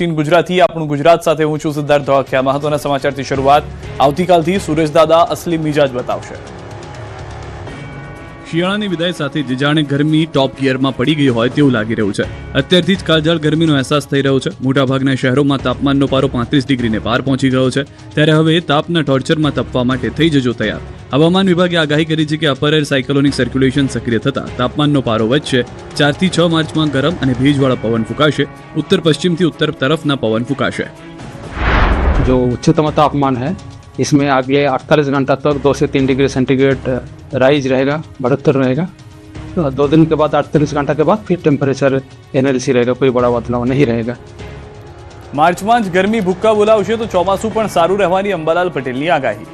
Bulletin Gujarati આપણું ગુજરાત સાથે હું છું સિદ્ધાર્થ ધોળકિયા। મહત્વના સમાચારથી શરૂઆત। આવતીકાલથી સુરેશદાદા અસલી મિજાજ બતાવશે। શિયાળાની વિદાય સાથે જ જાણે ગરમી ટોપ ગિયરમાં પડી ગઈ હોય તેવું લાગી રહ્યું છે। અત્યારથી જ કાળઝાળ ગરમીનો અહેસાસ થઈ રહ્યો છે। મોટાભાગના શહેરોમાં તાપમાનનો પારો 35 ડિગ્રીને પાર પહોંચી ગયો છે। ત્યારે હવે તાપના ટોર્ચરમાં તપવા માટે થઈ જજો તૈયાર। હવામાન વિભાગે આગાહી કરી છે કે અપર એર સાયક્લોનિક સર્ક્યુલેશન સક્રિય થતા તાપમાનનો પારો વધશે। 4 થી 6 માર્ચમાં ગરમ અને ભેજવાળા પવન ફૂંકાશે। उत्तर पश्चिम થી उत्तर तरफના પવન ફૂંકાશે। जो उच्चतम तापमान है इसमें अगले 48 घंटा तक 2 से 3 डिग्री सेंटीग्रेड राइज रहेगा, बढ़ोत्तर रहेगा। तो 2 दिन के बाद 48 घंटा के बाद फिर टेम्परेचर एनएलसी रहेगा, कोई बड़ा बदलाव नहीं रहेगा। માર્ચમાં જ ગરમી ભૂક્કા બોલાવશે તો ચોમાસું પણ સારું રહેવાની અંબાલાલ પટેલની આગાહી।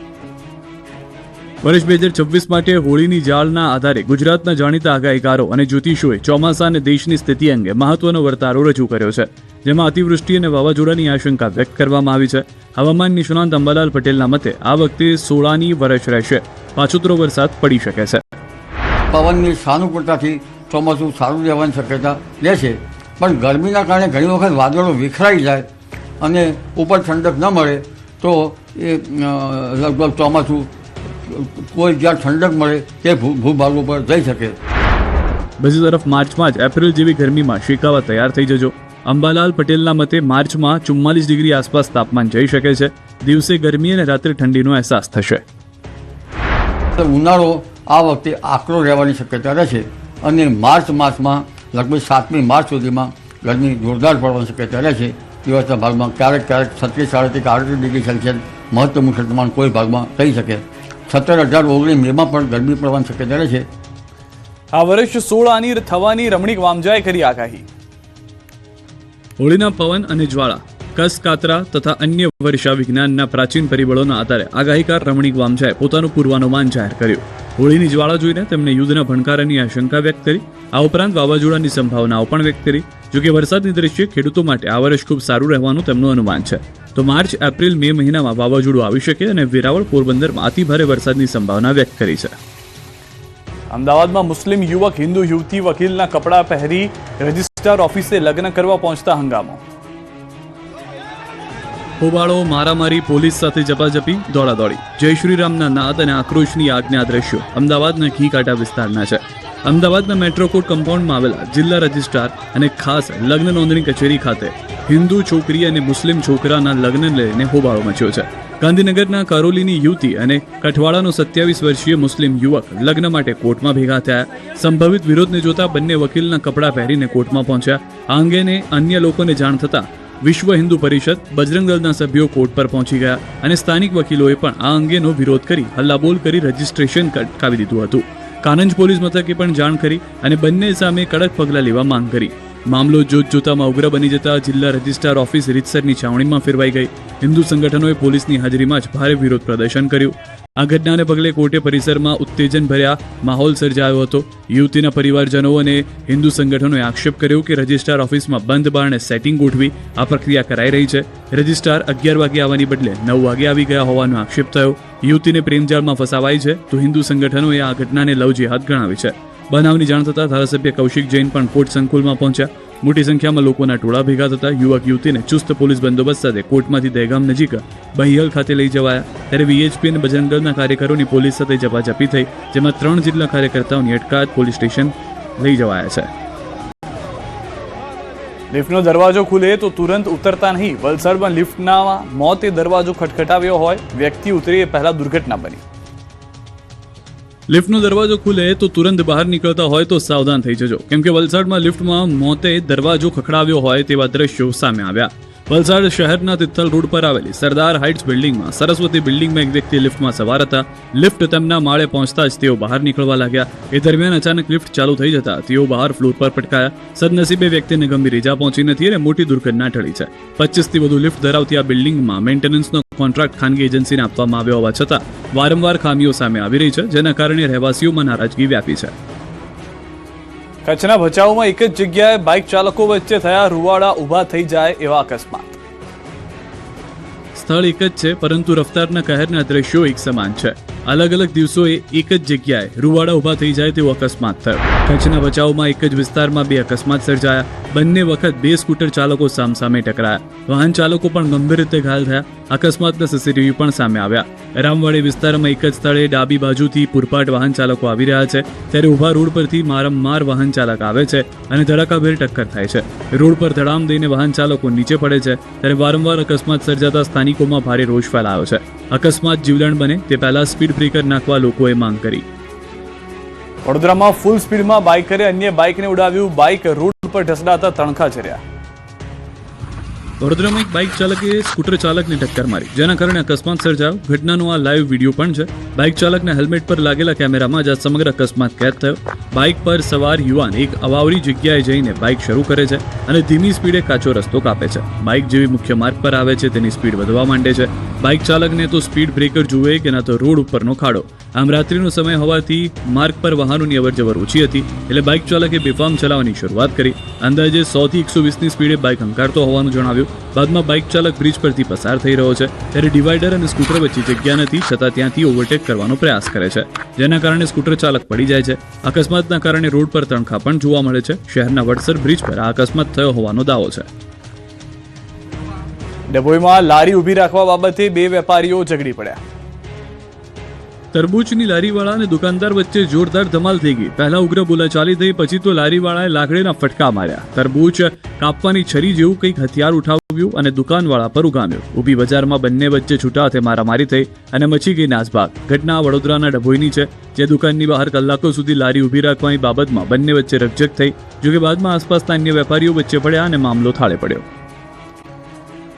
વર્ષ 2026 માટે હોળીની જાળના આધારે ગુજરાતના જાણીતા આગાહીકારો અને જ્યોતિષોએ ચોમાસા અને દેશની સ્થિતિ અંગે મહત્વનો વર્તારો રજૂ કર્યો છે, જેમાં અતિવૃષ્ટિ અને વાવાઝોડાની આશંકા વ્યક્ત કરવામાં આવી છે। હવામાન નિષ્ણાંત અંબાલાલ પટેલના મતે આ વખતે સોળાની વર્ષ રહેશે, પાછોતરો વરસાદ પડી શકે છે। પવનની સાનુકૂળતાથી ચોમાસું સારું રહેવાની શક્યતા રહેશે, પણ ગરમીના કારણે ઘણી વખત વાદળો વિખરાઈ જાય અને ઉપર ઠંડક ન મળે તો એ લગભગ ચોમાસું કોઈ જ્યાં ઠંડક મળે તે ભૂભાગો પર જઈ શકે। બીજી તરફ માર્ચમાં જ એપ્રિલ જેવી ગરમીમાં શેકાવા તૈયાર થઈ જજો। અંબાલાલ પટેલના મતે માર્ચમાં 44 ડિગ્રી આસપાસ તાપમાન જઈ શકે છે। દિવસે ગરમી અને રાત્રે ઠંડીનો અહેસાસ થશે। ઉનાળો આ વખતે આકરો રહેવાની શક્યતા રહેશે અને માર્ચ માસમાં લગભગ 7મી માર્ચ સુધીમાં ગરમી જોરદાર પડવાની શક્યતા રહેશે। દિવસના ભાગમાં ક્યારેક 36 થી 38 ડિગ્રી સેલ્સિયસ મહત્તમ તાપમાન કોઈ ભાગમાં થઈ શકે। 17-18-19 મેમાં પણ ગરમી પડવાની શક્યતા રહેશે। આ વર્ષ સોળાની થવાની રમણીક વામજાએ કરી આગાહી। હોળીના પવન અને જ્વાળા, કસ કાતરા તથા અન્ય વર્ષા વિજ્ઞાનના પ્રાચીન પરિબળોના આધારે આગાહીકાર રમણીક વામજાએ પોતાનું પૂર્વાનુમાન જાહેર કર્યું। હોળીની જ્વાળા જોઈને તેમણે યુદ્ધના ભણકારાની આશંકા વ્યક્ત કરી। આ ઉપરાંત વાવાઝોડાની સંભાવનાઓ પણ વ્યક્ત કરી। જોકે વરસાદની દ્રષ્ટિએ ખેડૂતો માટે આ વર્ષ ખૂબ સારું રહેવાનું તેમનું અનુમાન છે। તો માર્ચ એપ્રિલ મે મહિનામાં વાવાઝોડું આવી શકે અને વેરાવળ પોરબંદરમાં અતિભારે વરસાદની સંભાવના વ્યક્ત કરી છે। અમદાવાદમાં મુસ્લિમ યુવક હિન્દુ યુવતી વકીલના કપડાં પહેરી રજિસ્ટ્રાર ઓફિસે લગ્ન કરવા પહોંચતા હંગામો। હોબાળો, મારામારી, પોલીસ સાથે ઝપાઝપી, દોડાદોડી, જય શ્રીરામના નાદ અને આક્રોશની આગના દ્રશ્યો અમદાવાદના ઘીકાંટા વિસ્તારના છે। અમદાવાદના મેટ્રો કોર્ટ કમ્પાઉન્ડમાં આવેલા જિલ્લા રજિસ્ટ્રાર અને ખાસ લગ્ન નોંધણી કચેરી ખાતે હિન્દુ છોકરી અને મુસ્લિમ છોકરાના લગ્ન લઈને હોબાળો મચ્યો છે। ગાંધીનગરના કારોલીની યુવતી અને કઠવાડાનો 27 વર્ષીય મુસ્લિમ યુવક લગ્ન માટે કોર્ટમાં ભેગા થયા। સંભવિત વિરોધને જોતા બંને વકીલના કપડાં પહેરીને કોર્ટમાં પહોંચ્યા। આ અંગેને અન્ય લોકોને જાણ થતાં વિશ્વ હિન્દુ પરિષદ, બજરંગ દળના સભ્યો કોર્ટ પર પહોંચી ગયા અને સ્થાનિક વકીલોએ પણ આ અંગેનો વિરોધ કરી હલ્લાબોલ કરી રજીસ્ટ્રેશન અટકાવી દીધું હતું। કાનંજ પોલીસ મથકે પણ જાણ કરી અને બંને સામે કડક પગલાં લેવા માંગ કરી। મામલો જોતજોતામાં ઉગ્ર બની જતા જિલ્લા રજિસ્ટ્રાર ઓફિસ રીતસરની છાવણીમાં ફેરવાઈ ગઈ। હિન્દુ સંગઠનોએ પોલીસની હાજરીમાં જ ભારે વિરોધ પ્રદર્શન કર્યું। આ ઘટનાને પગલે કોર્ટે પરિસરમાં ઉત્તેજન ભર્યા માહોલ સર્જાયો હતો। યુવતીના પરિવારજનો અને હિન્દુ સંગઠનોએ આક્ષેપ કર્યો કે રજિસ્ટ્રાર ઓફિસમાં બંધ બારણે સેટિંગ ગોઠવી આ પ્રક્રિયા કરાઈ રહી છે। રજિસ્ટ્રાર 11 વાગે આવવાની બદલે 9 વાગે આવી ગયા હોવાનો આક્ષેપ થયો। યુવતીને પ્રેમજાળમાં ફસાવાઈ છે તો હિન્દુ સંગઠનોએ આ ઘટનાને લવ જેહાદ ગણાવી છે। બનાવની જાણ થતાં ધારાસભ્ય કૌશિક જૈન પણ કોર્ટ સંકુલમાં પહોંચ્યા। મોટી સંખ્યામાં લોકોના ટોળા ભેગા થતા યુવક યુવતીને ચુસ્ત પોલીસ બંદોબસ્ત સાથે કોર્ટમાંથી દહેગામ નજીક બહિયલ ખાતે લઈ જવાયા। ત્યારે વીએચપી અને બજરંગ દળના કાર્યકરોની પોલીસ સાથે ઝપાઝપી થઈ, જેમાં 3 જિલ્લા કાર્યકર્તાઓની અટકાયત પોલીસ સ્ટેશન લઈ જવાયા છે। લિફ્ટનો દરવાજો ખુલે તો તુરંત ઉતરતા નહીં। વલસાડમાં લિફ્ટના મોતે દરવાજો ખટખટાવ્યો હોય, વ્યક્તિ ઉતરે એ પહેલા દુર્ઘટના બની। લિફ્ટનો દરવાજો ખુલે તો તુરંત બહાર નીકળતા હોય તો સાવધાન થઈ જજો, કેમ કે વલસાડમાં લિફ્ટમાં મોતે દરવાજો ખખડાવ્યો હોય તેવા દ્રશ્યો સામે આવ્યા। વલસાડ શહેરના તિથલ રોડ પર આવેલી સરદાર હાઇટ્સ બિલ્ડિંગમાં સરસ્વતી બિલ્ડિંગમાં એક વ્યક્તિ લિફ્ટમાં સવાર હતા। લિફ્ટ તેમના માળે પહોંચતા જ તેઓ બહાર નીકળવા લાગ્યા। એ દરમિયાન અચાનક લિફ્ટ ચાલુ થઈ જતા તેઓ બહાર ફ્લોર પર પટકાયા। સદનસીબે વ્યક્તિને ગંભીર ઈજા પહોંચી નથી અને મોટી દુર્ઘટના ટળી છે। 25 થી વધુ લિફ્ટ ધરાવતી આ બિલ્ડિંગમાં મેન્ટેનન્સનો કોન્ટ્રાક્ટ ખાનગી એજન્સીને આપવામાં આવ્યો હોવા છતાં વારંવાર ખામીઓ સામે આવી રહી છે, જેના કારણે રહેવાસીઓમાં નારાજગી વ્યાપી છે। કચ્છના ભચાઉમાં એક જ જગ્યાએ બાઇક ચાલકો વચ્ચે થયા રૂવાડા ઊભા થઈ જાય એવા અકસ્માત। સ્થળ એક જ છે, પરંતુ રફતારના કહેરના દ્રશ્યો એક સમાન છે। અલગ અલગ દિવસોએ એક જ જગ્યાએ રૂવાડા ઊભા થઈ જાય તેવો અકસ્માત થયો। કચ્છના ભચાઉમાં એક જ વિસ્તારમાં 2 અકસ્માત સર્જાયા. બંને વખત 2 સ્કૂટર ચાલકો સામસામે ટકરાયા. વાહન ચાલકો પણ ગંભીર રીતે ઘાયલ થયા. અકસ્માતના સીસીટીવી પણ સામે આવ્યા. રામવાડી વિસ્તારમાં એક જ સ્થળે ડાબી બાજુથી પૂરપાટ વાહન ચાલકો આવી રહ્યા છે, ત્યારે ઊભા રોડ પરથી મારમાર વાહન ચાલક આવે છે અને ધડાકાભેર ટક્કર થાય છે. રોડ પર ધડામ દઈને વાહન ચાલકો નીચે પડે છે, ત્યારે વારંવાર અકસ્માત સર્જાતા સ્થાનિકોમાં ભારે રોષ ફેલાયો છે. અકસ્માત જીવલેણ બને તે પહેલા સ્પીડ બ્રેકર નાખવા લોકોએ માંગ કરી. વડોદરામાં ફૂલ સ્પીડમાં બાઇકરે અન્ય બાઇકને ઉડાવ્યું. બાઇક રોડ પર ઢસડાતા તણખા ચર્યા. વડોદરામાં એક બાઇક ચાલકે સ્કૂટર ચાલકને ટક્કર મારી, જેના કારણે અકસ્માત સર્જાયો. ઘટનાનો આ લાઈવ વિડીયો પણ છે. બાઇક ચાલકના હેલ્મેટ પર લાગેલા કેમેરામાં જ આ સમગ્ર અકસ્માત કેદ થયો. બાઇક પર સવાર યુવાન એક અવાવરી જગ્યાએ જઈને બાઇક શરૂ કરે છે અને ધીમી સ્પીડે કાચો રસ્તો કાપે છે. બાઇક જેવી મુખ્ય માર્ગ પર આવે છે તેની સ્પીડ વધવા માંડે છે. બાઇક ચાલકને તો સ્પીડ બ્રેકર જુએ કે ના તો રોડ ઉપરનો ખાડો. આમ રાત્રિનો સમય હોવાથી માર્ગ પર વાહનોની અવરજવર ઓછી હતી, એટલે બાઇક ચાલકે બેફામ ચલાવવાની શરૂઆત કરી. અંદાજે 100 થી 120ની સ્પીડે બાઇક હંકારતો હોવાનું જણાવ્યું. બાદમાં બાઇક ચાલક બ્રિજ પરથી પસાર થઈ રહ્યો છે, ત્યારે ડિવાઈડર અને સ્કૂટર વચ્ચે જગ્યા નથી, છતાં ત્યાંથી ઓવરટેક કરવાનો પ્રયાસ કરે છે, જેના કારણે સ્કૂટર ચાલક પડી જાય છે. અકસ્માતના કારણે રોડ પર તણખા પણ જોવા મળે છે. શહેરના વડસર બ્રિજ પર આ અકસ્માત થયો હોવાનો દાવો છે. ડભોઈમાં લારી ઊભી રાખવા બાબતે 2 વેપારીઓ ઝઘડી પડ્યા. તરબૂચની લારીવાળા અને દુકાનદાર વચ્ચે જોરદાર ધમાલ થઈ ગઈ. પહેલા ઉગ્ર બોલાચાલી થઈ, પછી તો લારીવાળાએ લાકડીના ફટકા માર્યા. તરબૂચ કાપવાની છરી જેવું કંઈક હથિયાર ઉઠાવ્યું અને દુકાનવાળા પર ઉગામ્યું. ઊભી બજારમાં બંને વચ્ચે છૂટા હાથે મારામારી થઈ અને મચી ગઈ નાસભાગ. ઘટના વડોદરાના ડભોઈની છે, જે દુકાનની બહાર કલાકો સુધી લારી ઊભી રાખવાની બાબતમાં બંને વચ્ચે રકઝક થઈ. જોકે બાદમાં આસપાસના અન્ય વેપારીઓ વચ્ચે પડ્યા અને મામલો થાળે પડ્યો.